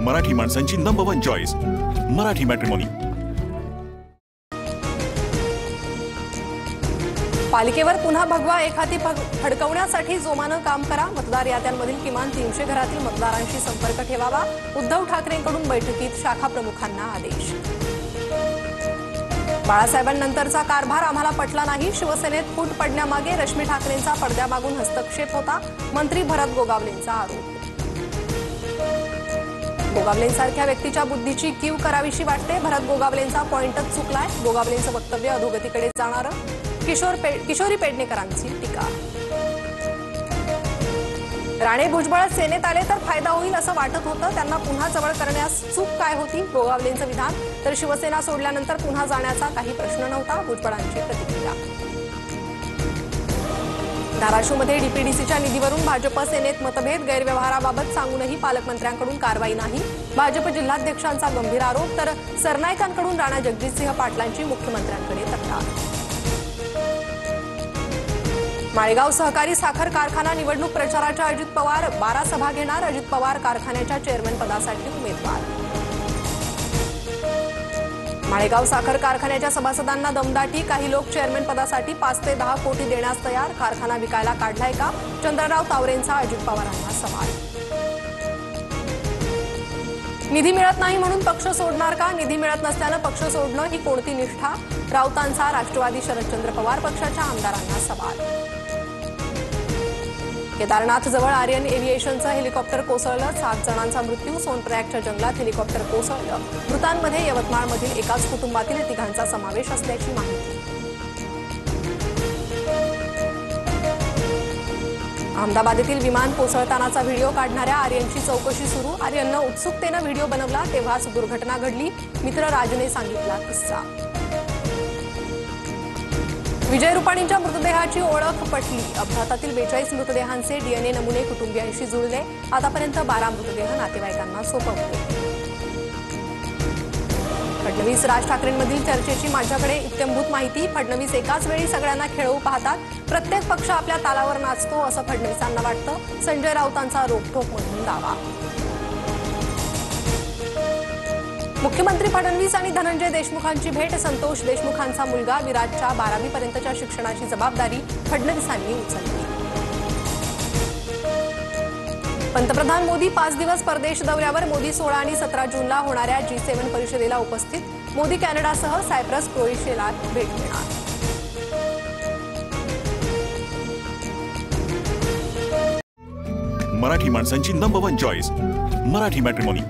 मराठी माणसांची number 1 choice Marathi matrimony. पालिकेवर पुन्हा भगवा एकहाती फडकवण्यासाठी जोमानं काम करा। मतदार याद्यांमधील किमान 300 घरातील मतदारांशी संपर्क ठेवावा। उद्धव ठाकरेंकडून बैठकीत शाखा प्रमुखांना आदेश। बाळासाहेबांनंतरचा कारभार आम्हाला पटला नाही। शिवसेनेत फूट पडण्यामागे रश्मी ठाकरेंचा पडद्यामागून हस्तक्षेप होता। मंत्री भरत गोगावलेंचा आरोप। गोगावलेंसारख्या व्यक्तीच्या बुद्धीची कीव करावीशी वाटते। भरत गोगावलेंचा पॉइंटच चुकलाय। गोगावलेंचं वक्तव्य अधोगतीकडे जाणारं। किशोरी पेडणेकरांची टीका। राणे भुजबळ सेनेत आले तर फायदा होईल असं वाटत होतं। त्यांना पुन्हा जवळ करण्यास चूक काय होती? गोगावलेंचं विधान। तर शिवसेना सोडल्यानंतर पुन्हा जाण्याचा काही प्रश्न नव्हता। भुजबळांची प्रतिक्रिया। धाराशिवमध्ये डीपीडीसीच्या निधीवरून भाजप सेनेत मतभेद। गैरव्यवहाराबाबत सांगूनही पालकमंत्र्यांकडून कारवाई नाही। भाजप जिल्हाध्यक्षांचा गंभीर आरोप। तर सरनाईकांकडून राणा जगजितसिंह पाटलांची मुख्यमंत्र्यांकडे तक्रार। माळेगाव सहकारी साखर कारखाना निवडणूक प्रचाराच्या अजित पवार 12 सभा घेणार। अजित पवार कारखान्याच्या चेअरमन पदासाठी उमेदवार। माळेगाव साखर कारखान्याच्या सभासदांना दमदाटी। काही लोक चेअरमन पदासाठी 5 ते 10 कोटी देण्यास तयार। कारखाना विकायला काढलाय का? चंद्रराव तावरेंचा अजित पवारांना सवाल। निधी मिळत नाही म्हणून पक्ष सोडणार का? निधी मिळत नसल्यानं पक्ष सोडणं ही कोणती निष्ठा? राऊतांचा राष्ट्रवादी शरदचंद्र पवार पक्षाच्या आमदारांना सवाल। केदारनाथ जवळ आर्यन एव्हिएशनचं हेलिकॉप्टर कोसळलं। 7 जणांचा मृत्यू। सोनप्रयागच्या जंगलात हेलिकॉप्टर कोसळलं। मृतांमध्ये यवतमाळमधील एकाच कुटुंबातील 3घांचा समावेश असल्याची माहिती। अहमदाबाद येथील विमान कोसळतानाचा व्हिडिओ काढणाऱ्या आर्यनची चौकशी सुरू। आर्यननं उत्सुकतेनं व्हिडिओ बनवला तेव्हाच दुर्घटना घडली। मित्र राजने सांगितला किस्सा। विजय रुपाणींच्या मृतदेहाची ओळख पटली। अपघातातील 42 मृतदेहांचे डीएनए नमुने कुटुंबियांशी जुळले। आतापर्यंत 12 मृतदेह नातेवाईकांना सोपवले। फडणवीस राज ठाकरेंमधील चर्चेची माझ्याकडे इत्यंभूत माहिती। फडणवीस एकाच वेळी सगळ्यांना खेळवू पाहतात। प्रत्येक पक्ष आपल्या तालावर नाचतो असं फडणवीसांना वाटतं। संजय राऊतांचा रोखठोकमधून दावा। मुख्यमंत्री फडणवीस आणि धनंजय देशमुखांची भेट। संतोष देशमुखांचा मुलगा विराजच्या 12वी पर्यंतच्या शिक्षणाची जबाबदारी फडणवीसांनी उचलली। पंतप्रधान मोदी 5 दिवस परदेश दौऱ्यावर। मोदी 16 आणि 17 जूनला होणाऱ्या G7 परिषदेला उपस्थित। मोदी कॅनडासह सायप्रस क्रोएशियाला भेट देणार। मराठी माणसांची नंबर 1 चॉईस मराठी मॅट्रिमोनी।